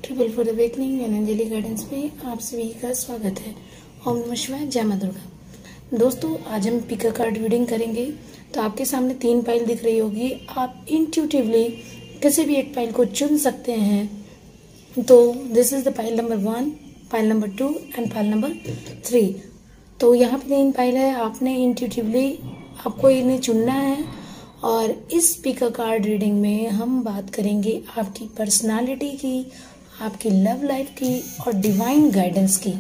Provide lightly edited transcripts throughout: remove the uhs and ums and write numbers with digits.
Triple for awakening and Anjali guidance में आप सभी का स्वागत है। ओम नमः शिवाय, जय मां दुर्गा। दोस्तों, आज हम पिका कार्ड रीडिंग करेंगे। तो आपके सामने 3 पाइल दिख रही होगी। आप इंट्यूटिवली किसी भी एक पाइल को चुन सकते हैं। तो this is the pile number 1, pile number 2 and pile number 3। तो यहाँ पे 3 पाइल है। आपने इंट्यूटिवली आपको इन्हें चुनना है। और इस पिका कार्ड रीडिंग में हम बात करेंगे आपकी पर्सनालिटी की, आपकी लव लाइफ की और डिवाइन गाइडेंस की।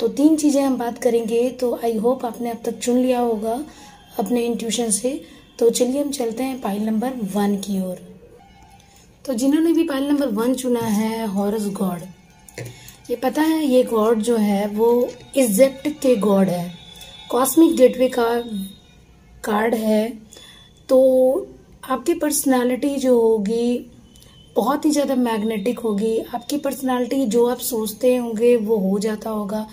तो 3 चीज़ें हम बात करेंगे। तो आई होप आपने अब तक चुन लिया होगा अपने इंट्यूशन से। तो चलिए हम चलते हैं पाइल नंबर 1 की ओर। तो जिन्होंने भी पाइल नंबर 1 चुना है, हॉरस गॉड, ये पता है ये गॉड जो है वो इजिप्ट के गॉड है। कॉस्मिक गेटवे का कार्ड है। तो आपकी पर्सनालिटी जो होगी बहुत ही ज़्यादा मैग्नेटिक होगी। आपकी पर्सनालिटी जो आप सोचते होंगे वो हो जाता होगा,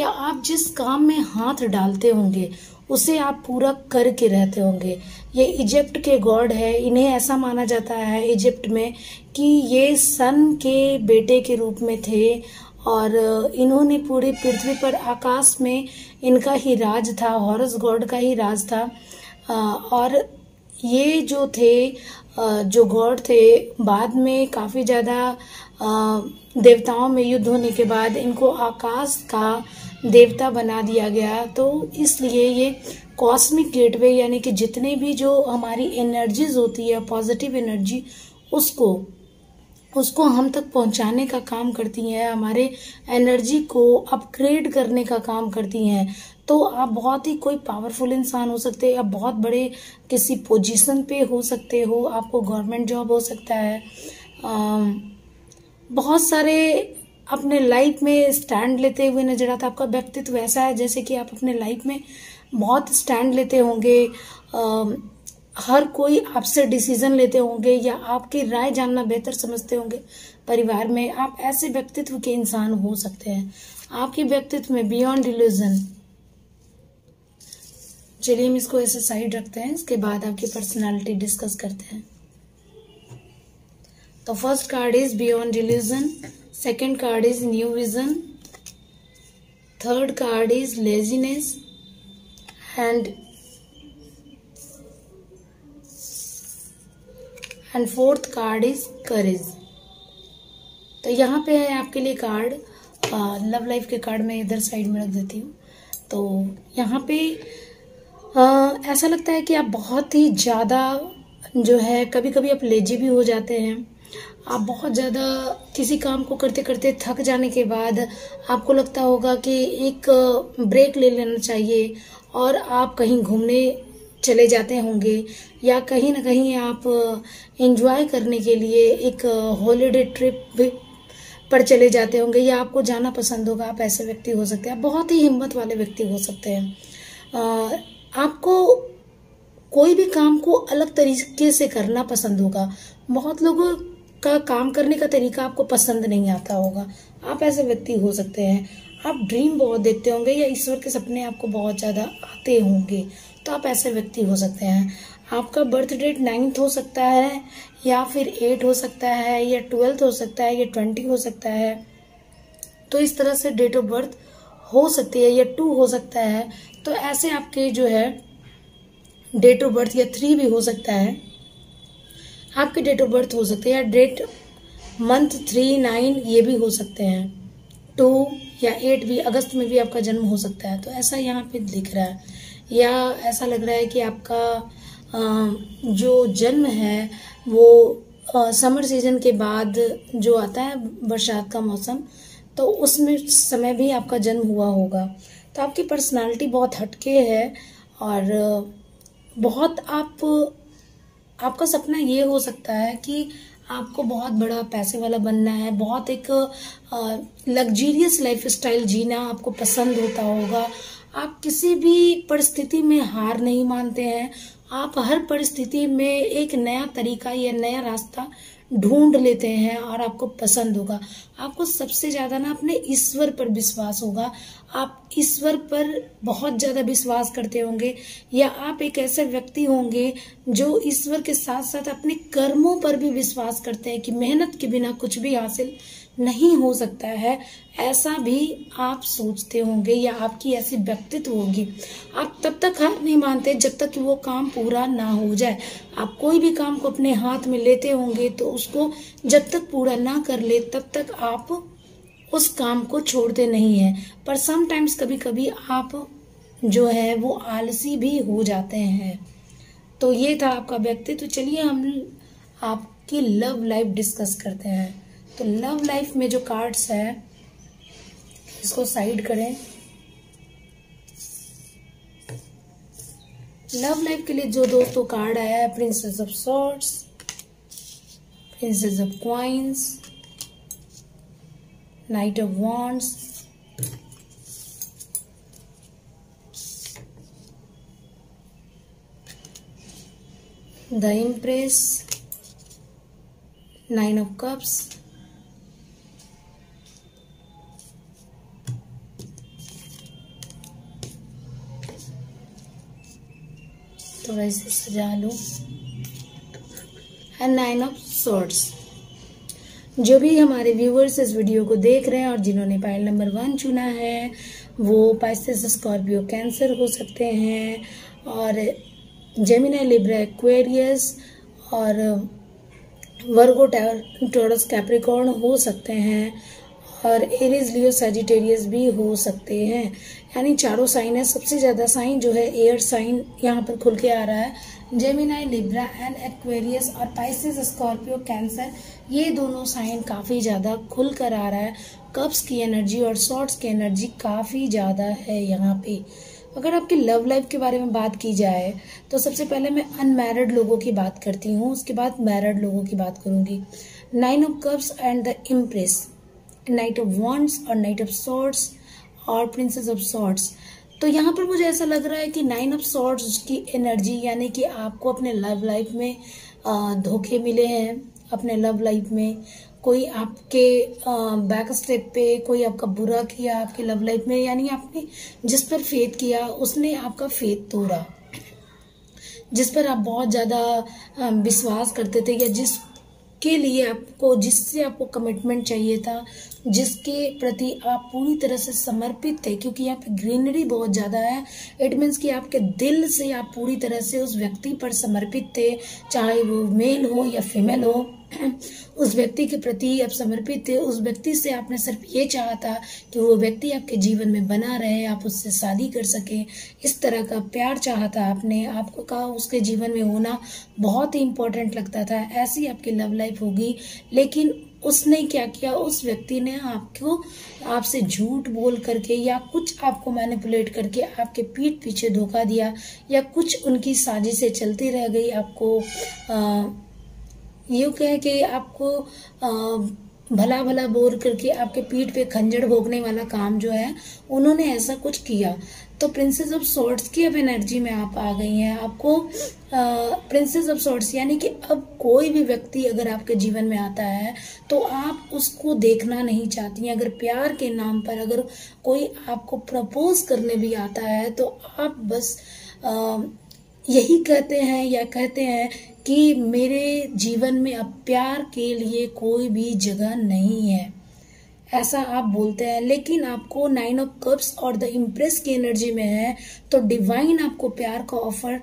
या आप जिस काम में हाथ डालते होंगे उसे आप पूरा करके रहते होंगे। ये इजिप्ट के गॉड है। इन्हें ऐसा माना जाता है इजिप्ट में कि ये सन के बेटे के रूप में थे और इन्होंने पूरी पृथ्वी पर, आकाश में इनका ही राज था, हॉरस गॉड का ही राज था। और ये जो थे, जो गॉड थे, बाद में काफ़ी ज़्यादा देवताओं में युद्ध होने के बाद इनको आकाश का देवता बना दिया गया। तो इसलिए ये कॉस्मिक गेटवे, यानी कि जितने भी जो हमारी एनर्जीज होती है, पॉजिटिव एनर्जी, उसको हम तक पहुंचाने का काम करती हैं, हमारे एनर्जी को अपग्रेड करने का काम करती हैं। तो आप बहुत ही कोई पावरफुल इंसान हो सकते हैं, आप बहुत बड़े किसी पोजीशन पे हो सकते हो, आपको गवर्नमेंट जॉब हो सकता है। बहुत सारे अपने लाइफ में स्टैंड लेते हुए नजर आता है। आपका व्यक्तित्व ऐसा है जैसे कि आप अपने लाइफ में बहुत स्टैंड लेते होंगे। हर कोई आपसे डिसीजन लेते होंगे या आपकी राय जानना बेहतर समझते होंगे परिवार में। आप ऐसे व्यक्तित्व के इंसान हो सकते हैं। आपके व्यक्तित्व में बियॉन्ड इल्यूजन। चलिए हम इसको ऐसे साइड रखते हैं, इसके बाद आपकी पर्सनालिटी डिस्कस करते हैं। तो first card is beyond illusion, second card is new vision, third card is laziness and fourth card is करेज। तो यहाँ पे है आपके लिए कार्ड, लव लाइफ के कार्ड मैं इधर साइड में रख देती हूँ। तो यहाँ पे ऐसा लगता है कि आप बहुत ही ज़्यादा जो है, कभी कभी आप लेजी भी हो जाते हैं। आप बहुत ज़्यादा किसी काम को करते करते थक जाने के बाद आपको लगता होगा कि एक ब्रेक ले लेना चाहिए और आप कहीं घूमने चले जाते होंगे, या कहीं ना कहीं आप एंजॉय करने के लिए एक हॉलिडे ट्रिप पर चले जाते होंगे, या आपको जाना पसंद होगा। आप ऐसे व्यक्ति हो सकते हैं। आप बहुत ही हिम्मत वाले व्यक्ति हो सकते हैं। आपको कोई भी काम को अलग तरीके से करना पसंद होगा। बहुत लोगों का काम करने का तरीका आपको पसंद नहीं आता होगा। आप ऐसे व्यक्ति हो सकते हैं। आप ड्रीम बहुत देखते होंगे या ईश्वर के सपने आपको बहुत ज़्यादा आते होंगे। तो आप ऐसे व्यक्ति हो सकते हैं। आपका बर्थ डेट 9th हो सकता है, या फिर 8 हो सकता है, या 12th हो सकता है, या 20 हो सकता है। तो इस तरह से डेट ऑफ बर्थ हो सकती है, या 2 हो सकता है। तो ऐसे आपके जो है डेट ऑफ बर्थ, या 3 भी हो सकता है, आपके डेट ऑफ बर्थ हो सकते हैं, या डेट मंथ 3, 9 ये भी हो सकते हैं। 2 या 8 भी, अगस्त में भी आपका जन्म हो सकता है। तो ऐसा यहाँ पे दिख रहा है, या ऐसा लग रहा है कि आपका जो जन्म है वो समर सीजन के बाद जो आता है, बरसात का मौसम, तो उसमें समय भी आपका जन्म हुआ होगा। तो आपकी पर्सनालिटी बहुत हटके है और बहुत आपका सपना ये हो सकता है कि आपको बहुत बड़ा पैसे वाला बनना है, बहुत एक लग्जरियस लाइफ स्टाइल जीना आपको पसंद होता होगा। आप किसी भी परिस्थिति में हार नहीं मानते हैं। आप हर परिस्थिति में एक नया तरीका या नया रास्ता ढूंढ लेते हैं और आपको पसंद होगा। आपको सबसे ज्यादा ना अपने ईश्वर पर विश्वास होगा, आप ईश्वर पर बहुत ज्यादा विश्वास करते होंगे, या आप एक ऐसे व्यक्ति होंगे जो ईश्वर के साथ साथ अपने कर्मों पर भी विश्वास करते हैं कि मेहनत के बिना कुछ भी हासिल नहीं हो सकता है, ऐसा भी आप सोचते होंगे या आपकी ऐसी व्यक्तित्व होगी। आप तब तक हार नहीं मानते जब तक कि वो काम पूरा ना हो जाए। आप कोई भी काम को अपने हाथ में लेते होंगे तो उसको जब तक पूरा ना कर ले तब तक आप उस काम को छोड़ते नहीं हैं। पर समटाइम्स कभी कभी आप जो है वो आलसी भी हो जाते हैं। तो ये था आपका व्यक्तित्व। तो चलिए हम आपकी लव लाइफ डिस्कस करते हैं। तो लव लाइफ में जो कार्ड्स है इसको साइड करें। लव लाइफ के लिए जो दोस्तों कार्ड आया है, princess of swords, princess of coins, night of wands, the impress, nine of cups, थोड़ा इसे सजा लो, एंड नाइन ऑफ सॉर्ड्स। जो भी हमारे व्यूअर्स इस वीडियो को देख रहे हैं और जिन्होंने पाइल नंबर 1 चुना है वो पाइसेस, स्कॉर्पियो, कैंसर हो सकते हैं, और जेमिनी, लिब्रा, एक्वेरियस और वर्गो, टॉरस, कैप्रिकॉर्न हो सकते हैं, और एरीज, लियो, सजिटेरियस भी हो सकते हैं। यानी चारों साइन है। सबसे ज्यादा साइन जो है एयर साइन यहाँ पर खुल के आ रहा है। जेमिनी, लिब्रा एंड एक्वेरियस और पाइसेस, स्कॉर्पियो, कैंसर, ये दोनों साइन काफी ज्यादा खुल कर आ रहा है। कप्स की एनर्जी और सॉर्ड्स की एनर्जी काफी ज्यादा है यहाँ पे। अगर आपकी लव लाइफ के बारे में बात की जाए तो सबसे पहले मैं अनमैरिड लोगों की बात करती हूँ, उसके बाद मैरिड लोगों की बात करूंगी। Nine of cups and the impress, night of wands और नाइट ऑफ सॉर्ड्स और प्रिंसेस ऑफ सॉर्ड्स। तो यहाँ पर मुझे ऐसा लग रहा है कि नाइन ऑफ सॉर्ड्स की एनर्जी, यानी कि आपको अपने लव लाइफ में धोखे मिले हैं। अपने लव लाइफ में कोई आपके बैक स्टेप पे कोई आपका बुरा किया आपके लव लाइफ में, यानी आपने जिस पर फेथ किया उसने आपका फेथ तोड़ा। जिस पर आप बहुत ज्यादा विश्वास करते थे, या जिसके लिए आपको, जिससे आपको कमिटमेंट चाहिए था, जिसके प्रति आप पूरी तरह से समर्पित थे, क्योंकि यहाँ पे ग्रीनरी बहुत ज्यादा है। इट मीन्स कि आपके दिल से आप पूरी तरह से उस व्यक्ति पर समर्पित थे, चाहे वो मेल हो या फीमेल हो, उस व्यक्ति के प्रति आप समर्पित थे। उस व्यक्ति से आपने सिर्फ ये चाहा था कि वो व्यक्ति आपके जीवन में बना रहे, आप उससे शादी कर सके, इस तरह का प्यार चाहा था आपने। आपको कहा उसके जीवन में होना बहुत ही इम्पोर्टेंट लगता था। ऐसी आपकी लव लाइफ होगी। लेकिन उसने क्या किया, उस व्यक्ति ने आपको, आपसे झूठ बोल करके या कुछ आपको मैनिपुलेट करके आपके पीठ पीछे धोखा दिया, या कुछ उनकी साजिशें चलती रह गई। आपको यूँ कह के आपको भला भला बोल करके आपके पीठ पे खंजर भोगने वाला काम जो है उन्होंने ऐसा कुछ किया। तो प्रिंसेस ऑफ सॉर्ड्स की अब एनर्जी में आप आ गई हैं। आपको प्रिंसेस ऑफ सॉर्ड्स यानी कि अब कोई भी व्यक्ति अगर आपके जीवन में आता है तो आप उसको देखना नहीं चाहती हैं। अगर प्यार के नाम पर अगर कोई आपको प्रपोज करने भी आता है तो आप बस यही कहते हैं या कहते हैं कि मेरे जीवन में अब प्यार के लिए कोई भी जगह नहीं है, ऐसा आप बोलते हैं। लेकिन आपको नाइन ऑफ कप्स और द इम्प्रेस की एनर्जी में है, तो डिवाइन आपको प्यार का ऑफर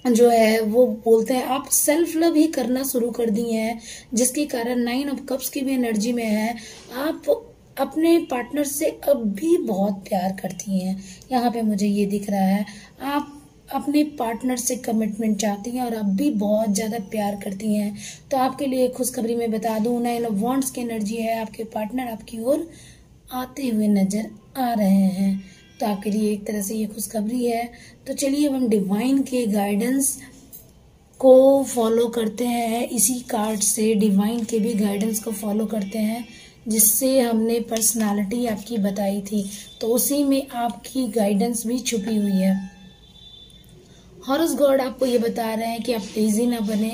जो है वो बोलते हैं। आप सेल्फ लव ही करना शुरू कर दी हैं, जिसके कारण नाइन ऑफ कप्स की भी एनर्जी में है। आप अपने पार्टनर से अब भी बहुत प्यार करती हैं, यहाँ पे मुझे ये दिख रहा है। आप अपने पार्टनर से कमिटमेंट चाहती हैं और अब भी बहुत ज्यादा प्यार करती हैं। तो आपके लिए खुशखबरी मैं बता दूं, नाइन ऑफ वॉन्ड्स की एनर्जी है। आपके पार्टनर आपकी ओर आते हुए नजर आ रहे हैं, तो आपके लिए एक तरह से ये खुशखबरी है। तो चलिए अब हम डिवाइन के गाइडेंस को फॉलो करते हैं। इसी कार्ड से डिवाइन के भी गाइडेंस को फॉलो करते हैं, जिससे हमने पर्सनालिटी आपकी बताई थी, तो उसी में आपकी गाइडेंस भी छुपी हुई है। हॉरस गॉड आपको ये बता रहे हैं कि आप लेजी ना बने,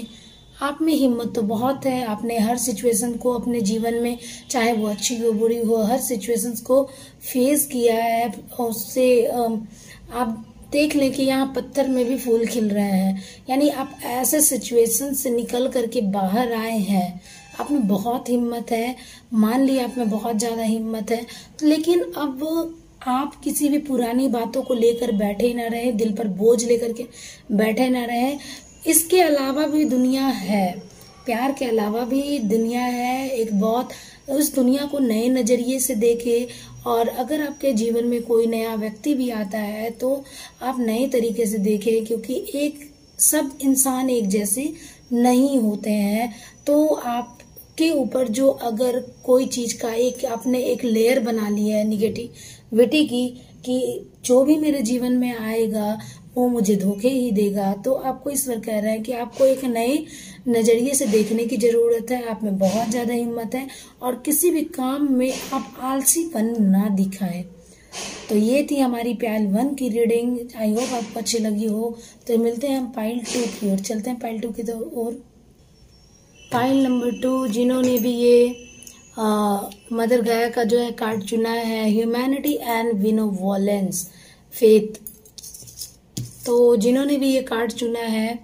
आप में हिम्मत तो बहुत है, आपने हर सिचुएशन को अपने जीवन में, चाहे वो अच्छी हो बुरी हो, हर सिचुएशंस को फेस किया है। और उससे आप देख लें कि यहाँ पत्थर में भी फूल खिल रहे हैं, यानी आप ऐसे सिचुएशन से निकल करके बाहर आए हैं। आप में बहुत हिम्मत है, मान लिया आप में बहुत ज़्यादा हिम्मत है। लेकिन अब आप किसी भी पुरानी बातों को लेकर बैठे ना रहे, दिल पर बोझ लेकर के बैठे ना रहे। इसके अलावा भी दुनिया है, प्यार के अलावा भी दुनिया है एक बहुत। उस दुनिया को नए नज़रिए से देखे, और अगर आपके जीवन में कोई नया व्यक्ति भी आता है तो आप नए तरीके से देखें, क्योंकि एक सब इंसान एक जैसे नहीं होते हैं। तो आपके ऊपर जो अगर कोई चीज़ का एक आपने एक लेयर बना लिया है निगेटिविटी की, कि जो भी मेरे जीवन में आएगा वो मुझे धोखे ही देगा, तो आपको ईश्वर कह रहा है कि आपको एक नए नज़रिए से देखने की ज़रूरत है। आप में बहुत ज़्यादा हिम्मत है और किसी भी काम में आप आलसीपन ना दिखाएं। तो ये थी हमारी पाइल 1 की रीडिंग। आई होप आपको अच्छी लगी हो। तो मिलते हैं हम पाइल 2 की ओर, चलते हैं पाइल 2 की ओर। पाइल नंबर 2, जिन्होंने भी ये मदर गाया का जो है कार्ड चुना है, ह्यूमैनिटी एंड विनोवोलेंस, फेथ। तो जिन्होंने भी ये कार्ड चुना है,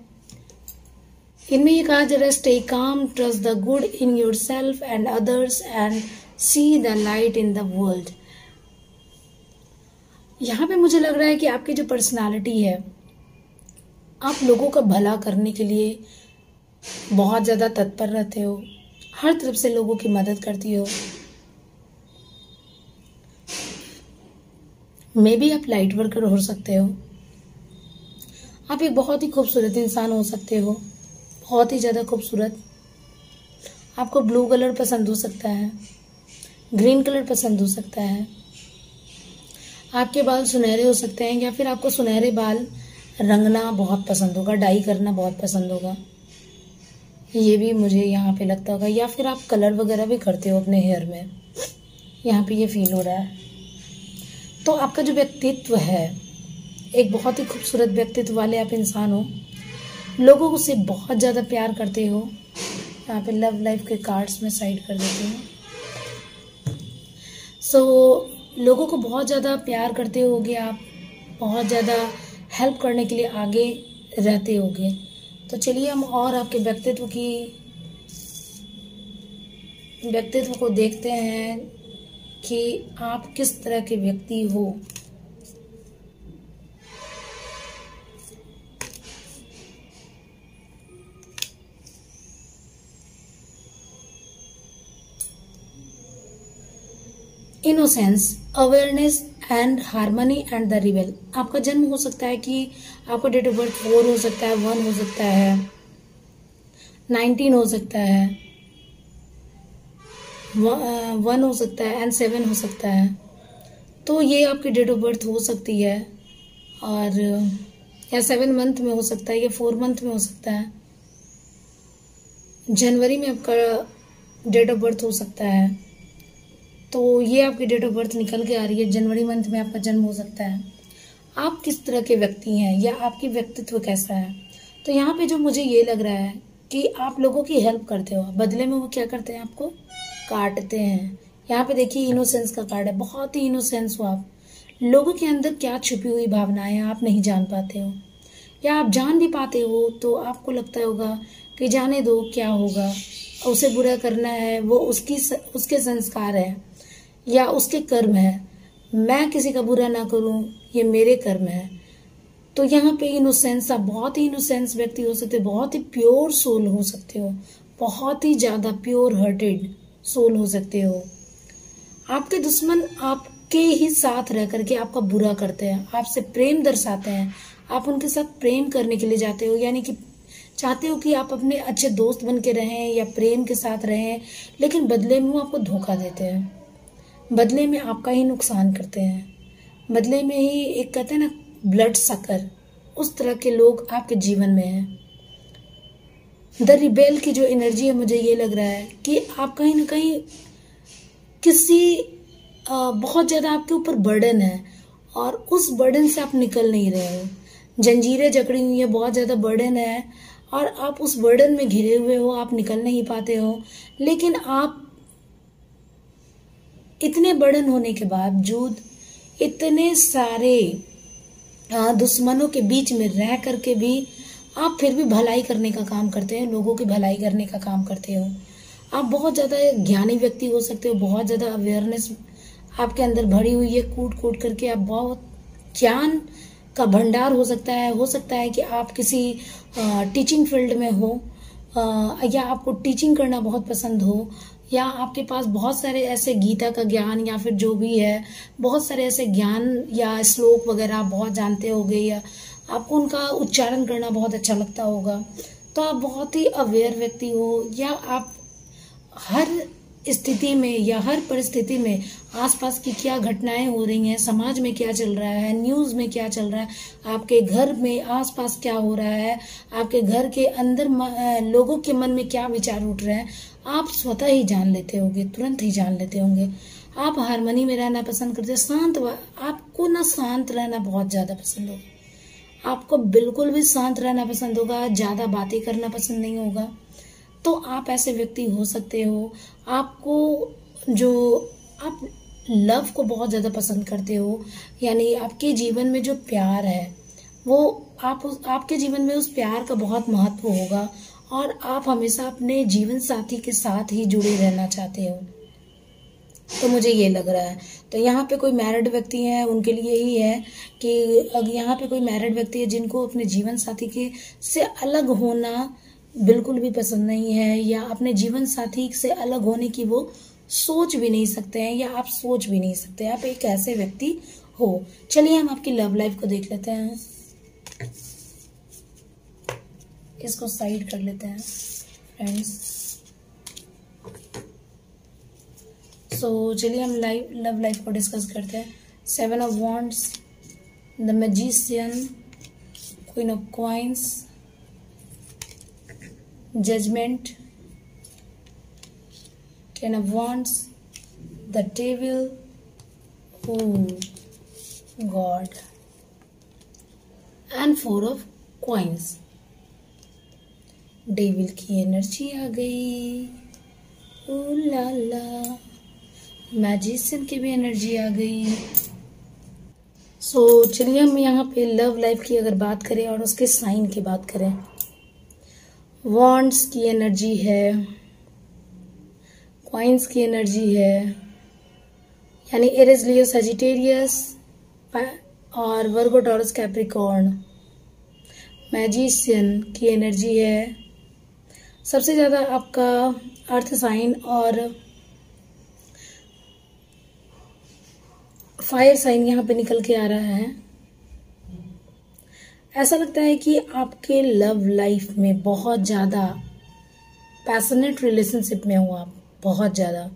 इनमें ये कहा जा रहा है stay calm, trust the good in your self and others and see the light in the world. यहाँ पे मुझे लग रहा है कि आपकी जो पर्सनालिटी है, आप लोगों का भला करने के लिए बहुत ज़्यादा तत्पर रहते हो, हर तरफ से लोगों की मदद करती हो। मे बी आप लाइट वर्कर हो सकते हो, आप एक बहुत ही खूबसूरत इंसान हो सकते हो, बहुत ही ज़्यादा खूबसूरत। आपको ब्लू कलर पसंद हो सकता है, ग्रीन कलर पसंद हो सकता है, आपके बाल सुनहरे हो सकते हैं, या फिर आपको सुनहरे बाल रंगना बहुत पसंद होगा, डाई करना बहुत पसंद होगा, ये भी मुझे यहाँ पे लगता होगा। या फिर आप कलर वगैरह भी करते हो अपने हेयर में, यहाँ पे ये फील हो रहा है। तो आपका जो व्यक्तित्व है, एक बहुत ही खूबसूरत व्यक्तित्व वाले आप इंसान हो, लोगों से बहुत ज़्यादा प्यार करते हो। यहाँ पे लव लाइफ के कार्ड्स में साइड कर देते हैं। लोगों को बहुत ज़्यादा प्यार करते होगे आप, बहुत ज़्यादा हेल्प करने के लिए आगे रहते होगे। तो चलिए हम और आपके व्यक्तित्व को देखते हैं कि आप किस तरह के व्यक्ति हो। Innocence, awareness and harmony and the rebel. आपका जन्म हो सकता है कि आपका डेट ऑफ बर्थ 4 हो सकता है, 1 हो सकता है, 19 हो सकता है, 1 हो सकता है एंड 7 हो सकता है। तो ये आपकी डेट ऑफ बर्थ हो सकती है, और या 7 मंथ में हो सकता है, या 4 मंथ में हो सकता है। जनवरी में आपका डेट ऑफ बर्थ हो सकता है। तो ये आपकी डेट ऑफ बर्थ निकल के आ रही है, जनवरी मंथ में आपका जन्म हो सकता है। आप किस तरह के व्यक्ति हैं, या आपकी व्यक्तित्व कैसा है। तो यहाँ पे जो मुझे ये लग रहा है कि आप लोगों की हेल्प करते हो, बदले में वो क्या करते हैं, आपको काटते हैं। यहाँ पे देखिए इनोसेंस का कार्ड है, बहुत ही इनोसेंस हो आप। लोगों के अंदर क्या छुपी हुई भावनाएं आप नहीं जान पाते हो, या आप जान भी पाते हो तो आपको लगता होगा कि जाने दो, क्या होगा, उसे बुरा करना है, वो उसके संस्कार है या उसके कर्म है, मैं किसी का बुरा ना करूं, ये मेरे कर्म है। तो यहाँ पे इनोसेंस, आप बहुत ही इनोसेंस व्यक्ति हो सकते हो, बहुत ही प्योर सोल हो सकते हो, बहुत ही ज्यादा प्योर हार्टेड सोल हो सकते हो। आपके दुश्मन आपके ही साथ रह करके आपका बुरा करते हैं, आपसे प्रेम दर्शाते हैं, आप उनके साथ प्रेम करने के लिए जाते हो, यानी कि चाहते हो कि आप अपने अच्छे दोस्त बन के रहें या प्रेम के साथ रहें, लेकिन बदले में वो आपको धोखा देते हैं, बदले में आपका ही नुकसान करते हैं, बदले में ही एक कहते हैं ना ब्लड सकर, उस तरह के लोग आपके जीवन में हैं। द रिबेल की जो एनर्जी है, मुझे ये लग रहा है कि आप कहीं ना कहीं किसी बहुत ज़्यादा आपके ऊपर बर्डन है, और उस बर्डन से आप निकल नहीं रहे हो, जंजीरें जकड़ी हुई है, बहुत ज़्यादा बर्डन है, और आप उस बर्डन में घिरे हुए हो, आप निकल नहीं पाते हो। लेकिन आप इतने बर्डन होने के बावजूद इतने सारे दुश्मनों के बीच में रह करके भी आप फिर भी भलाई करने का काम करते हैं, लोगों की भलाई करने का काम करते हो। आप बहुत ज़्यादा ज्ञानी व्यक्ति हो सकते हो, बहुत ज़्यादा अवेयरनेस आपके अंदर भरी हुई है, कूट कूट करके आप बहुत ज्ञान का भंडार हो सकता है कि आप किसी टीचिंग फील्ड में हो, या आपको टीचिंग करना बहुत पसंद हो, या आपके पास बहुत सारे ऐसे गीता का ज्ञान या फिर जो भी है बहुत सारे ऐसे ज्ञान या श्लोक वगैरह आप बहुत जानते होगे, या आपको उनका उच्चारण करना बहुत अच्छा लगता होगा। तो आप बहुत ही अवेयर व्यक्ति हो, या आप हर स्थिति में या हर परिस्थिति में आसपास की क्या घटनाएं हो रही हैं, समाज में क्या चल रहा है, न्यूज़ में क्या चल रहा है, आपके घर में आसपास क्या हो रहा है, आपके घर के अंदर लोगों के मन में क्या विचार उठ रहे हैं, आप स्वतः ही जान लेते होंगे, तुरंत ही जान लेते होंगे। आप हार्मनी में रहना पसंद करते हैं, आपको ना शांत रहना बहुत ज़्यादा पसंद होगा, आपको बिल्कुल भी शांत रहना पसंद होगा, ज़्यादा बातें करना पसंद नहीं होगा। तो आप ऐसे व्यक्ति हो सकते हो। आपको आप लव को बहुत ज़्यादा पसंद करते हो, यानी आपके जीवन में जो प्यार है वो आपके जीवन में उस प्यार का बहुत महत्व होगा, और आप हमेशा अपने जीवन साथी के साथ ही जुड़े रहना चाहते हो। तो मुझे ये लग रहा है। तो यहाँ पे कोई मैरिड व्यक्ति है, उनके लिए ही है कि अगर यहाँ पे कोई मैरिड व्यक्ति है जिनको अपने जीवन साथी के से अलग होना बिल्कुल भी पसंद नहीं है, या अपने जीवन साथी से अलग होने की वो सोच भी नहीं सकते हैं, या आप सोच भी नहीं सकते, आप एक ऐसे व्यक्ति हो। चलिए हम आपकी लव लाइफ को देख लेते हैं, इसको साइड कर लेते हैं फ्रेंड्स। सो चलिए हम लव लाइफ को डिस्कस करते हैं। 7 of wands, the magician, queen of coins, judgement, 10 of wands, the devil, God, and 4 of coins। Devil की एनर्जी आ गई, ओ ला ला, मैजिशियन की भी एनर्जी आ गई। सो चलिए हम यहाँ पे लव लाइफ की अगर बात करें और उसके साइन की बात करें, वॉन्ड्स की एनर्जी है, कॉइन्स की एनर्जी है, यानी एरीज, लियो, सजिटेरियस और वर्गो, टॉरस, कैप्रिकॉर्न। मैजिशियन की एनर्जी है, सबसे ज़्यादा आपका अर्थ साइन और फायर साइन यहाँ पे निकल के आ रहा है। ऐसा लगता है कि आपके लव लाइफ में बहुत ज़्यादा पैशनेट रिलेशनशिप में हो आप, बहुत ज़्यादा।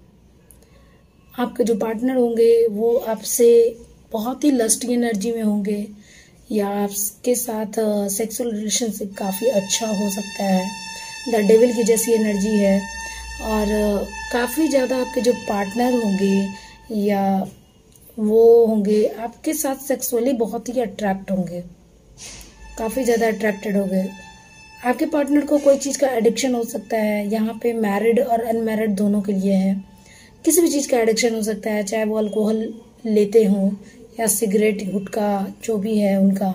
आपके जो पार्टनर होंगे वो आपसे बहुत ही लस्टी एनर्जी में होंगे, या आपके साथ सेक्सुअल रिलेशनशिप काफ़ी अच्छा हो सकता है। द डेविल की जैसी एनर्जी है, और काफ़ी ज़्यादा आपके जो पार्टनर होंगे या वो होंगे आपके साथ सेक्सुअली बहुत ही अट्रैक्ट होंगे, काफ़ी ज़्यादा अट्रैक्टेड होंगे। आपके पार्टनर को कोई चीज़ का एडिक्शन हो सकता है, यहाँ पे मैरिड और अनमैरिड दोनों के लिए है। किसी भी चीज़ का एडिक्शन हो सकता है, चाहे वो अल्कोहल लेते हों या सिगरेट, गुटखा, जो भी है उनका।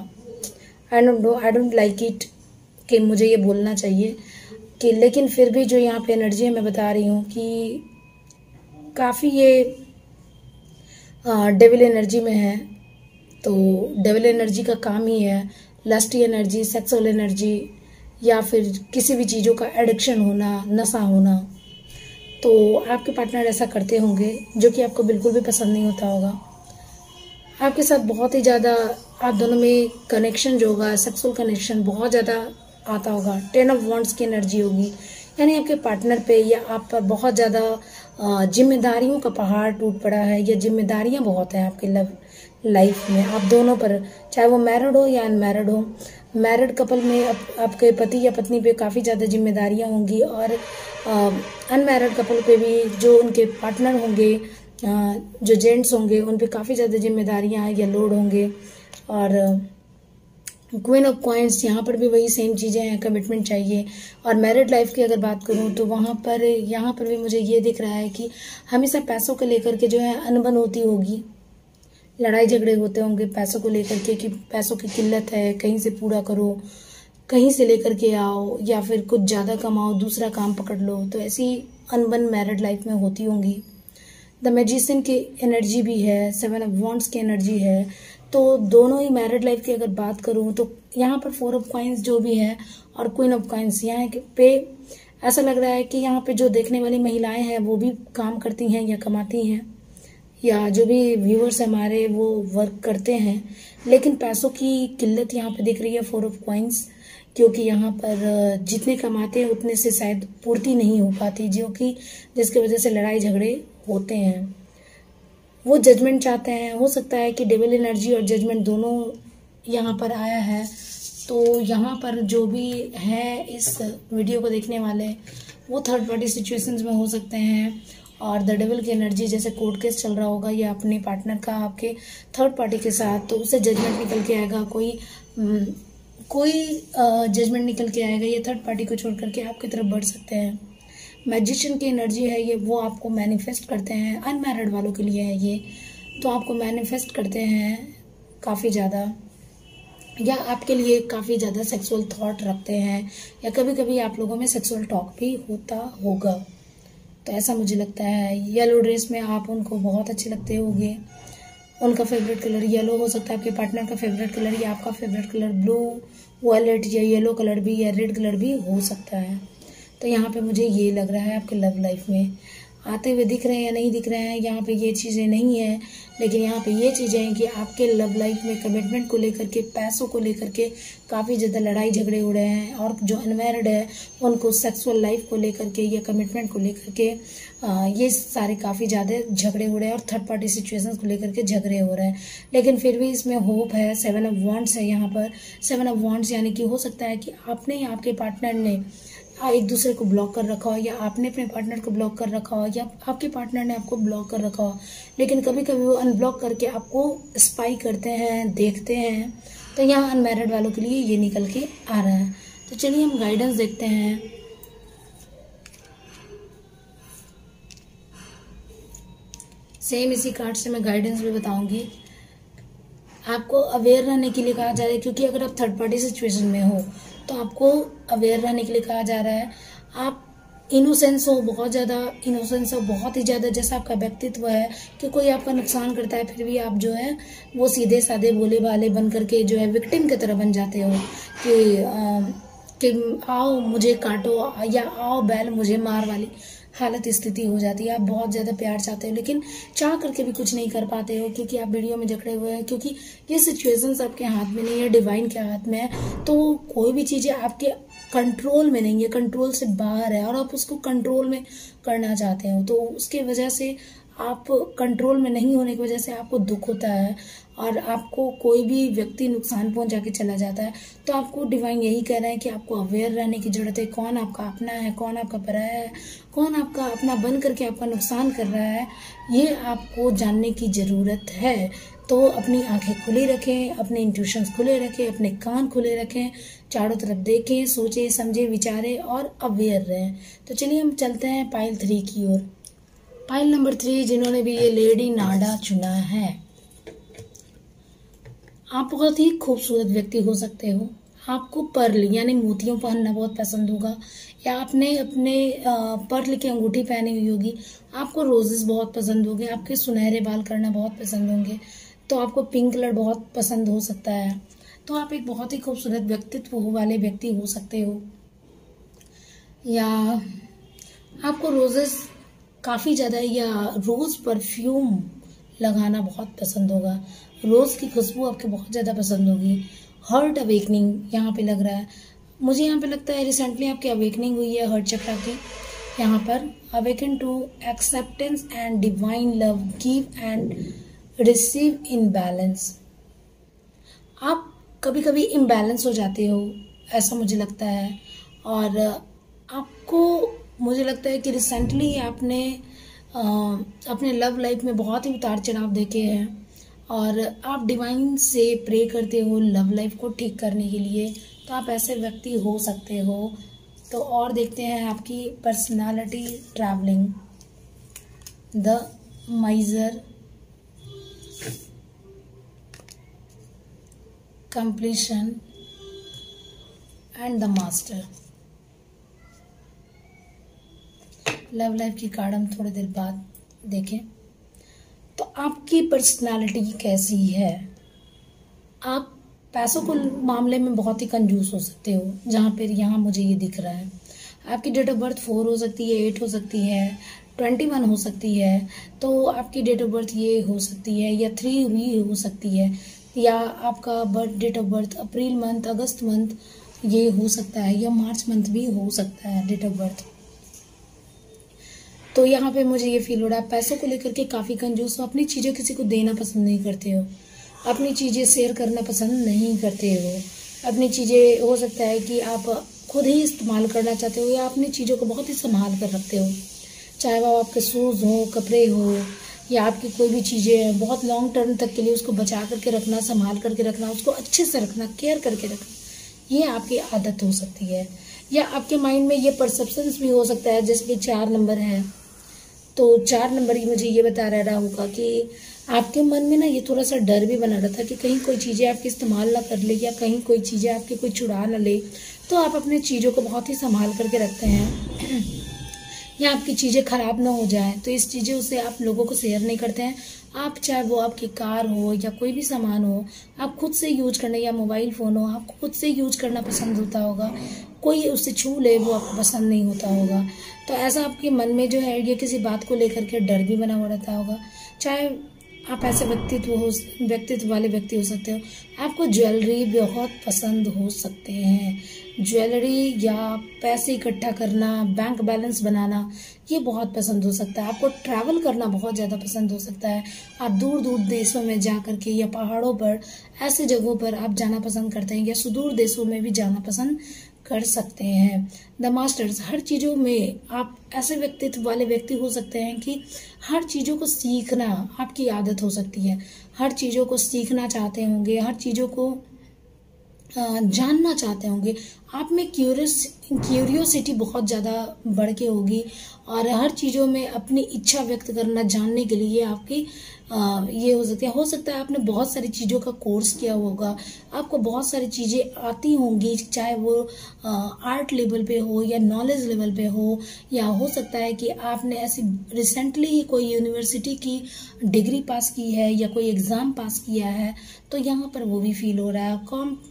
I don't know, I don't like it कि मुझे ये बोलना चाहिए कि, लेकिन फिर भी जो यहाँ पे एनर्जी है मैं बता रही हूँ कि काफ़ी ये डेविल एनर्जी में है। तो डेविल एनर्जी का काम ही है लस्टी एनर्जी, सेक्सुअल एनर्जी, या फिर किसी भी चीज़ों का एडिक्शन होना, नशा होना। तो आपके पार्टनर ऐसा करते होंगे जो कि आपको बिल्कुल भी पसंद नहीं होता होगा। आपके साथ बहुत ही ज़्यादा आप दोनों में कनेक्शन जो होगा, सेक्सुअल कनेक्शन बहुत ज़्यादा आता होगा। 10 ऑफ वॉन्ड्स की एनर्जी होगी, यानी आपके पार्टनर पे या आप पर बहुत ज़्यादा जिम्मेदारियों का पहाड़ टूट पड़ा है, या जिम्मेदारियां बहुत हैं आपके लव लाइफ में, आप दोनों पर, चाहे वो मैरिड हो या अनमैरिड हो। मैरिड कपल में आपके पति या पत्नी पे काफ़ी ज़्यादा जिम्मेदारियां होंगी, और अनमैरिड कपल पे भी जो उनके पार्टनर होंगे, जो जेंट्स होंगे, उन पे काफ़ी ज़्यादा जिम्मेदारियां या लोड होंगे। और क्वीन ऑफ कॉइंस, यहाँ पर भी वही सेम चीज़ें हैं, कमिटमेंट चाहिए। और मैरिड लाइफ की अगर बात करूँ तो वहाँ पर यहाँ पर भी मुझे ये दिख रहा है कि हमेशा पैसों को लेकर के जो है अनबन होती होगी, लड़ाई झगड़े होते होंगे पैसों को लेकर के कि पैसों की किल्लत है, कहीं से पूरा करो, कहीं से लेकर के आओ, या फिर कुछ ज़्यादा कमाओ दूसरा काम पकड़ लो। तो ऐसी अनबन मैरिड लाइफ में होती होंगी। द मैजिशियन की एनर्जी भी है, 7 ऑफ वॉन्ड्स की एनर्जी है। तो दोनों ही मैरिड लाइफ की अगर बात करूँ तो यहाँ पर 4 ऑफ कॉइंस जो भी है और क्वीन ऑफ कॉइंस, यहाँ पे ऐसा लग रहा है कि यहाँ पे जो देखने वाली महिलाएं हैं वो भी काम करती हैं या कमाती हैं, या जो भी व्यूअर्स हमारे वो वर्क करते हैं, लेकिन पैसों की किल्लत यहाँ पे दिख रही है 4 ऑफ कॉइंस, क्योंकि यहाँ पर जितने कमाते हैं उतने से शायद पूर्ति नहीं हो पाती, जो कि जिसकी वजह से लड़ाई झगड़े होते हैं। वो जजमेंट चाहते हैं, हो सकता है कि डेविल एनर्जी और जजमेंट दोनों यहाँ पर आया है। तो यहाँ पर जो भी है इस वीडियो को देखने वाले वो थर्ड पार्टी सिचुएशंस में हो सकते हैं, और द डेविल की एनर्जी जैसे कोर्ट केस चल रहा होगा या अपने पार्टनर का आपके थर्ड पार्टी के साथ, तो उससे जजमेंट निकल के आएगा, कोई जजमेंट निकल के आएगा, ये थर्ड पार्टी को छोड़ करके आपकी तरफ बढ़ सकते हैं। मैजिशियन की एनर्जी है ये, वो आपको मैनिफेस्ट करते हैं, अनमैरिड वालों के लिए है ये, तो आपको मैनिफेस्ट करते हैं काफ़ी ज़्यादा, या आपके लिए काफ़ी ज़्यादा सेक्सुअल थॉट रखते हैं, या कभी कभी आप लोगों में सेक्सुअल टॉक भी होता होगा। तो ऐसा मुझे लगता है। येलो ड्रेस में आप उनको बहुत अच्छे लगते होंगे, उनका फेवरेट कलर येलो हो सकता है, आपके पार्टनर का फेवरेट कलर या आपका फेवरेट कलर ब्लू, वॉयलेट या येलो कलर भी या रेड कलर भी हो सकता है। तो यहाँ पे मुझे ये लग रहा है आपके लव लाइफ में आते हुए दिख रहे हैं या नहीं दिख रहे हैं, यहाँ पे ये चीज़ें नहीं है, लेकिन यहाँ पे ये चीज़ें हैं कि आपके लव लाइफ में कमिटमेंट को लेकर के, पैसों को लेकर के काफ़ी ज़्यादा लड़ाई झगड़े हो रहे हैं, और जो अनमैरिड है उनको सेक्सुअल लाइफ को लेकर के या कमिटमेंट को लेकर के ये सारे काफ़ी ज़्यादा झगड़े हो रहे हैं, और थर्ड पार्टी सिचुएशंस को लेकर के झगड़े हो रहे हैं। लेकिन फिर भी इसमें होप है। 7 ऑफ वॉन्ड्स है यहाँ पर। 7 ऑफ वॉन्ड्स यानी कि हो सकता है कि आपने या आपके पार्टनर ने एक दूसरे को ब्लॉक कर रखा हो, या आपने अपने पार्टनर को ब्लॉक कर रखा हो, या आपके पार्टनर ने आपको ब्लॉक कर रखा हो, लेकिन कभी कभी वो अनब्लॉक करके आपको स्पाई करते हैं, देखते हैं। तो यहाँ अनमैरिड वालों के लिए ये निकल के आ रहा है। तो चलिए हम गाइडेंस देखते हैं। सेम इसी कार्ड से मैं गाइडेंस भी बताऊंगी। आपको अवेयर रहने के लिए कहा जा रहा है, क्योंकि अगर आप थर्ड पार्टी सिचुएशन में हो तो आपको अवेयर रहने के लिए कहा जा रहा है। आप इनोसेंस हो, बहुत ज़्यादा इनोसेंस हो, बहुत ही ज़्यादा, जैसा आपका व्यक्तित्व है कि कोई आपका नुकसान करता है फिर भी आप जो है वो सीधे साधे भोले भाले बन करके जो है विक्टिम की तरह बन जाते हो कि आओ मुझे काटो या आओ बैल मुझे मार वाली हालत स्थिति हो जाती है। आप बहुत ज़्यादा प्यार चाहते हो लेकिन चाह करके भी कुछ नहीं कर पाते हो, क्योंकि आप वीडियो में जकड़े हुए हैं, क्योंकि ये सिचुएशंस आपके हाथ में नहीं है, डिवाइन के हाथ में है। तो कोई भी चीज़ें आपके कंट्रोल में नहीं है, कंट्रोल से बाहर है, और आप उसको कंट्रोल में करना चाहते हो। तो उसके वजह से आप कंट्रोल में नहीं होने की वजह से आपको दुख होता है, और आपको कोई भी व्यक्ति नुकसान पहुंचा के चला जाता है। तो आपको डिवाइन यही कह रहे हैं कि आपको अवेयर रहने की जरूरत है। कौन आपका अपना है, कौन आपका पराया है, कौन आपका अपना बन करके आपका नुकसान कर रहा है, ये आपको जानने की ज़रूरत है। तो अपनी आंखें खुली रखें, अपने इंट्यूशंस खुले रखें, अपने कान खुले रखें, चारों तरफ देखें, सोचें, समझें, विचारें और अवेयर रहें। तो चलिए हम चलते हैं पाइल 3 की ओर। पाइल नंबर 3 जिन्होंने भी ये लेडी नाडा चुना है, आप बहुत ही खूबसूरत व्यक्ति हो सकते हो। आपको पर्ल यानी मोतियों पहनना बहुत पसंद होगा, या आपने अपने पर्ल की अंगूठी पहनी हुई होगी। आपको रोजेस बहुत पसंद होंगे, आपके सुनहरे बाल करना बहुत पसंद होंगे, तो आपको पिंक कलर बहुत पसंद हो सकता है। तो आप एक बहुत ही खूबसूरत व्यक्तित्व वाले व्यक्ति हो सकते हो, या आपको रोजेस काफ़ी ज़्यादा या रोज़ परफ्यूम लगाना बहुत पसंद होगा। रोज़ की खुशबू आपके बहुत ज़्यादा पसंद होगी। हार्ट अवेकनिंग यहाँ पे लग रहा है मुझे, यहाँ पे लगता है रिसेंटली आपकी अवेकनिंग हुई है हार्ट चक्रा की। यहाँ पर awaken to acceptance and divine love, give and receive in balance. आप कभी कभी इम्बैलेंस हो जाते हो, ऐसा मुझे लगता है, और आपको मुझे लगता है कि रिसेंटली आपने अपने लव लाइफ में बहुत ही उतार चढ़ाव देखे हैं, और आप डिवाइन से प्रे करते हो लव लाइफ को ठीक करने के लिए, तो आप ऐसे व्यक्ति हो सकते हो। तो और देखते हैं आपकी personality. Travelling, the माइजर, completion and the master. Love life की कार्ड हम थोड़ी देर बाद देखें। तो आपकी पर्सनालिटी कैसी है? आप पैसों को मामले में बहुत ही कंजूस हो सकते हो, जहाँ पर यहाँ मुझे ये दिख रहा है। आपकी डेट ऑफ बर्थ 4 हो सकती है, 8 हो सकती है, 21 हो सकती है। तो आपकी डेट ऑफ बर्थ ये हो सकती है, या 3 भी हो सकती है, या आपका date of birth April month, अगस्त मंथ ये हो सकता है, या मार्च मंथ भी हो सकता है डेट ऑफ बर्थ। तो यहाँ पे मुझे ये फील हो रहा है पैसों को लेकर के काफ़ी कंजूस हो, अपनी चीज़ें किसी को देना पसंद नहीं करते हो, अपनी चीज़ें शेयर करना पसंद नहीं करते हो, अपनी चीज़ें हो सकता है कि आप खुद ही इस्तेमाल करना चाहते हो, या अपनी चीज़ों को बहुत ही संभाल कर रखते हो, चाहे वो आपके शूज़ हो, कपड़े हो, या आपकी कोई भी चीज़ें हैं, बहुत लॉन्ग टर्म तक के लिए उसको बचा करके रखना, संभाल करके रखना, उसको अच्छे से रखना, केयर करके रखना, ये आपकी आदत हो सकती है। या आपके माइंड में ये परसेप्शंस भी हो सकता है, जैसे कि 4 नंबर है, तो 4 नंबर ही मुझे ये बता रहा होगा कि आपके मन में ना ये थोड़ा सा डर भी बना रहा था कि कहीं कोई चीज़ें आपकी इस्तेमाल ना कर ले, या कहीं कोई चीज़ें आपकी कोई चुरा ना ले। तो आप अपने चीज़ों को बहुत ही संभाल करके रखते हैं, या आपकी चीज़ें ख़राब ना हो जाए, तो इस चीज़ों से आप लोगों को शेयर नहीं करते हैं। आप चाहे वो आपकी कार हो या कोई भी सामान हो, आप खुद से यूज करना, या मोबाइल फ़ोन हो, आपको खुद से यूज करना पसंद होता होगा, कोई उससे छू ले वो आपको पसंद नहीं होता होगा। तो ऐसा आपके मन में जो है ये किसी बात को लेकर के डर भी बना हुआ रहता होगा। चाहे आप ऐसे व्यक्तित्व वाले व्यक्ति हो सकते हो। आपको ज्वेलरी बहुत पसंद हो सकते हैं, ज्वेलरी या पैसे इकट्ठा करना, बैंक बैलेंस बनाना, ये बहुत पसंद हो सकता है। आपको ट्रैवल करना बहुत ज़्यादा पसंद हो सकता है। आप दूर दूर देशों में जा करके, या पहाड़ों पर, ऐसे जगहों पर आप जाना पसंद करते हैं, या सुदूर देशों में भी जाना पसंद कर सकते हैं। द मास्टर्स, हर चीज़ों में आप ऐसे व्यक्तित्व वाले व्यक्ति हो सकते हैं कि हर चीज़ों को सीखना आपकी आदत हो सकती है। हर चीज़ों को सीखना चाहते होंगे, हर चीज़ों को जानना चाहते होंगे। आप में क्यूरियोसिटी बहुत ज़्यादा बढ़ के होगी, और हर चीज़ों में अपनी इच्छा व्यक्त करना, जानने के लिए आपकी ये हो सकता है आपने बहुत सारी चीज़ों का कोर्स किया होगा, आपको बहुत सारी चीज़ें आती होंगी, चाहे वो आर्ट लेवल पे हो या नॉलेज लेवल पे हो, या हो सकता है कि आपने ऐसी रिसेंटली ही कोई यूनिवर्सिटी की डिग्री पास की है, या कोई एग्ज़ाम पास किया है, तो यहाँ पर वो भी फील हो रहा है।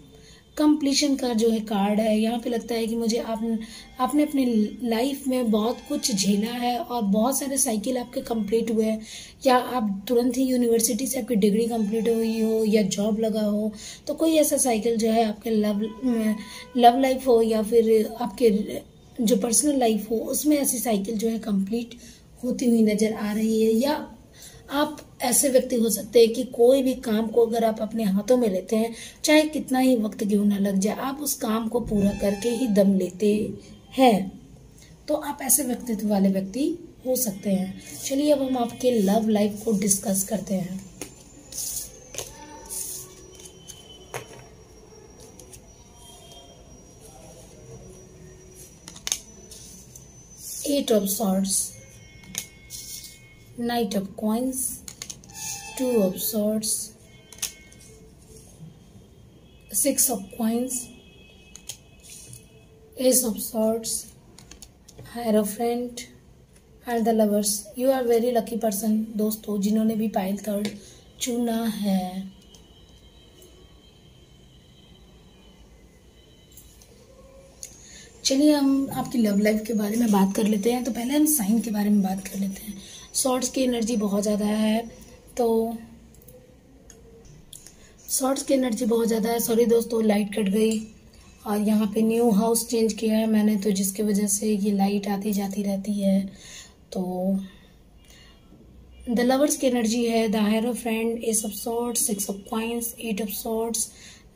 कंप्लीशन का जो है कार्ड है, यहाँ पे लगता है कि मुझे आपने अपने लाइफ में बहुत कुछ झेला है, और बहुत सारे साइकिल आपके कंप्लीट हुए हैं, या आप तुरंत ही यूनिवर्सिटी से आपकी डिग्री कंप्लीट हुई हो, या जॉब लगा हो, तो कोई ऐसा साइकिल जो है आपके लव लाइफ हो, या फिर आपके जो पर्सनल लाइफ हो, उसमें ऐसी साइकिल जो है कंप्लीट होती हुई नज़र आ रही है। या आप ऐसे व्यक्ति हो सकते हैं कि कोई भी काम को अगर आप अपने हाथों में लेते हैं, चाहे कितना ही वक्त क्यों ना लग जाए, आप उस काम को पूरा करके ही दम लेते हैं। तो आप ऐसे व्यक्तित्व वाले व्यक्ति हो सकते हैं। चलिए अब हम आपके लव लाइफ को डिस्कस करते हैं। Eight of swords, Knight of Coins, 2 of Swords, 6 of Coins, Ace of Swords, Hierophant and the Lovers. You are very lucky person दोस्तों, जिन्होंने भी पाइल थर्ड चुना है। चलिए हम आपकी लव लाइफ के बारे में बात कर लेते हैं। तो पहले हम साइन के बारे में बात कर लेते हैं। सॉर्ड्स की एनर्जी बहुत ज़्यादा है, तो सॉर्ड्स की एनर्जी बहुत ज़्यादा है। सॉरी दोस्तों, लाइट कट गई, और यहाँ पे न्यू हाउस चेंज किया है मैंने, तो जिसकी वजह से ये लाइट आती जाती रहती है। तो द लवर्स की एनर्जी है the hierophant, S of swords, 6 of coins, 8 of swords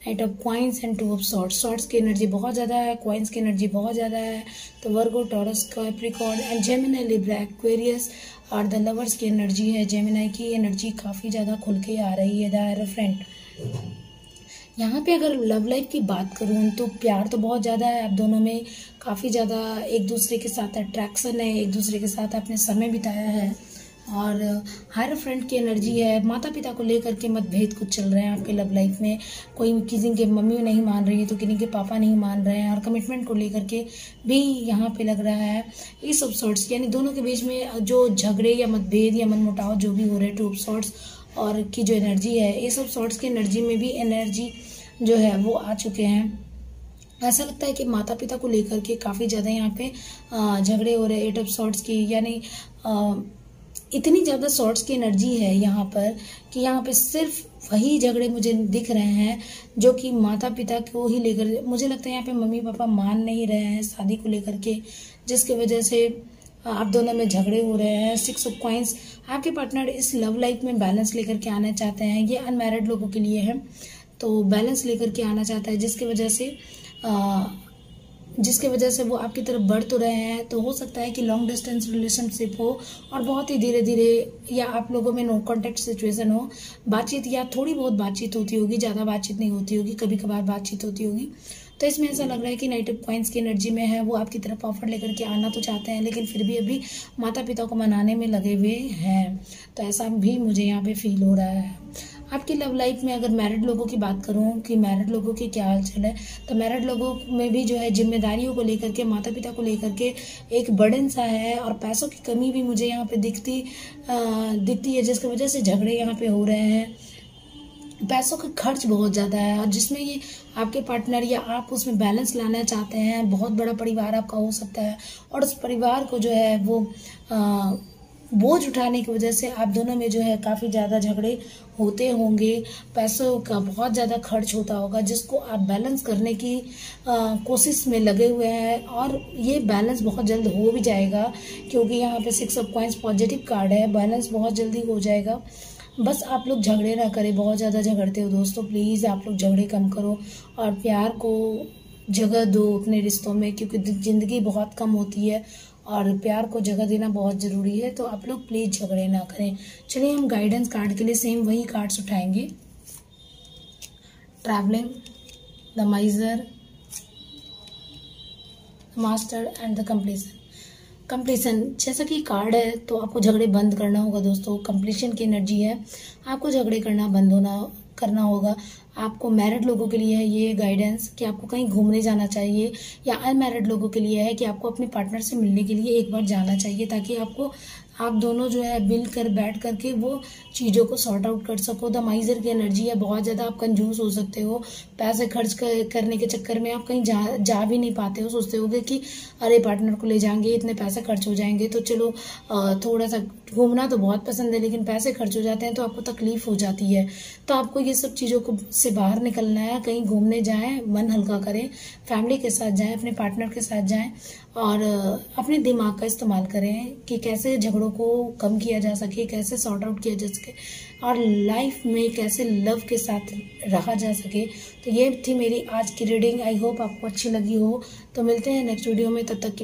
night of coins and two of swords. Swords की एनर्जी बहुत ज़्यादा है, क्वाइंस की एनर्जी बहुत ज़्यादा है। तो Virgo, Taurus, Capricorn and Gemini, Libra, Aquarius और द लवर्स की एनर्जी है। जेमिनी की एनर्जी काफ़ी ज़्यादा खुल के आ रही है द एरोफ्रेंट। यहाँ पे अगर लव लाइफ की बात करूँ तो प्यार तो बहुत ज़्यादा है, आप दोनों में काफ़ी ज़्यादा एक दूसरे के साथ अट्रैक्शन है, एक दूसरे के साथ आपने समय बिताया है। और हायरफ्रेंट की एनर्जी है। माता पिता को लेकर के मतभेद कुछ चल रहे हैं आपके लव लाइफ में। कोई किसी के मम्मी नहीं मान रही है तो किसी के पापा नहीं मान रहे हैं, और कमिटमेंट को लेकर के भी यहाँ पे लग रहा है। इस ऑफ सॉर्ट्स यानी दोनों के बीच में जो झगड़े या मतभेद या मनमुटाव जो भी हो रहे हैं, टू ऑफ सॉर्ट्स और की जो एनर्जी है, इस ऑफ सॉर्ट्स की एनर्जी में भी एनर्जी जो है वो आ चुके हैं। ऐसा लगता है कि माता पिता को लेकर के काफ़ी ज़्यादा यहाँ पे झगड़े हो रहे हैं। एट ऑफ सॉर्ट्स की यानी इतनी ज़्यादा सॉर्ट्स की एनर्जी है यहाँ पर कि यहाँ पे सिर्फ वही झगड़े मुझे दिख रहे हैं जो कि माता पिता को ही लेकर, मुझे लगता है यहाँ पे मम्मी पापा मान नहीं रहे हैं शादी को लेकर के, जिसकी वजह से आप दोनों में झगड़े हो रहे हैं। 6 ऑफ कॉइंस, आपके पार्टनर इस लव लाइफ में बैलेंस लेकर के आना चाहते हैं। ये अनमैरिड लोगों के लिए है, तो बैलेंस लेकर के आना चाहता है, जिसकी वजह से वो आपकी तरफ बढ़ तो रहे हैं। तो हो सकता है कि लॉन्ग डिस्टेंस रिलेशनशिप हो और बहुत ही धीरे धीरे, या आप लोगों में नो कॉन्टेक्ट सिचुएशन हो, बातचीत या थोड़ी बहुत बातचीत होती होगी, ज़्यादा बातचीत नहीं होती होगी, कभी कभार बातचीत होती होगी। तो इसमें ऐसा लग रहा है कि नाइट ऑफ कॉइंस की एनर्जी में है, वो आपकी तरफ ऑफर लेकर के आना तो चाहते हैं, लेकिन फिर भी अभी माता पिता को मनाने में लगे हुए हैं। तो ऐसा भी मुझे यहाँ पे फील हो रहा है। आपकी लव लाइफ में अगर मैरिड लोगों की बात करूं कि मैरिड लोगों की क्या हालचाल है, तो मैरिड लोगों में भी जो है जिम्मेदारियों को लेकर के, माता पिता को लेकर के एक बर्डन सा है, और पैसों की कमी भी मुझे यहाँ पे दिखती है, जिसकी वजह से झगड़े यहाँ पे हो रहे हैं। पैसों का खर्च बहुत ज़्यादा है, और जिसमें ये आपके पार्टनर या आप उसमें बैलेंस लाना चाहते हैं। बहुत बड़ा परिवार आपका हो सकता है, और उस परिवार को जो है वो बोझ उठाने की वजह से आप दोनों में जो है काफ़ी ज़्यादा झगड़े होते होंगे। पैसों का बहुत ज़्यादा खर्च होता होगा, जिसको आप बैलेंस करने की कोशिश में लगे हुए हैं, और ये बैलेंस बहुत जल्द हो भी जाएगा, क्योंकि यहाँ पे 6 ऑफ कॉइंस पॉजिटिव कार्ड है। बैलेंस बहुत जल्दी हो जाएगा। बस आप लोग झगड़े ना करें, बहुत ज़्यादा झगड़ते हो दोस्तों, प्लीज़ आप लोग झगड़े कम करो और प्यार को जगह दो अपने रिश्तों में, क्योंकि ज़िंदगी बहुत कम होती है और प्यार को जगह देना बहुत ज़रूरी है। तो आप लोग प्लीज़ झगड़े ना करें। चलिए हम गाइडेंस कार्ड के लिए सेम वही कार्ड्स उठाएंगे। Travelling, the माइजर, master and the completion जैसा कि कार्ड है, तो आपको झगड़े बंद करना होगा दोस्तों। कंप्लीशन की एनर्जी है, आपको झगड़े करना होगा। आपको मैरिड लोगों के लिए है ये गाइडेंस कि आपको कहीं घूमने जाना चाहिए, या अनमैरिड लोगों के लिए है कि आपको अपने पार्टनर से मिलने के लिए एक बार जाना चाहिए, ताकि आप दोनों जो है मिल कर बैठ करके वो चीज़ों को सॉर्ट आउट कर सको। द माइजर की एनर्जी है, बहुत ज़्यादा आप कंजूस हो सकते हो। पैसे खर्च करने के चक्कर में आप कहीं जा भी नहीं पाते हो। सोचते होगे कि अरे पार्टनर को ले जाएंगे, इतने पैसे खर्च हो जाएंगे, तो चलो थोड़ा सा घूमना तो बहुत पसंद है, लेकिन पैसे खर्च हो जाते हैं तो आपको तकलीफ हो जाती है। तो आपको ये सब चीज़ों को से बाहर निकलना है, कहीं घूमने जाएं, मन हल्का करें, फैमिली के साथ जाएं, अपने पार्टनर के साथ जाएं, और अपने दिमाग का इस्तेमाल करें कि कैसे झगड़ों को कम किया जा सके, कैसे सॉर्ट आउट किया जा सके, और लाइफ में कैसे लव के साथ रहा जा सके। तो ये थी मेरी आज की रीडिंग। आई होप आपको अच्छी लगी हो। तो मिलते हैं नेक्स्ट वीडियो में, तब तक के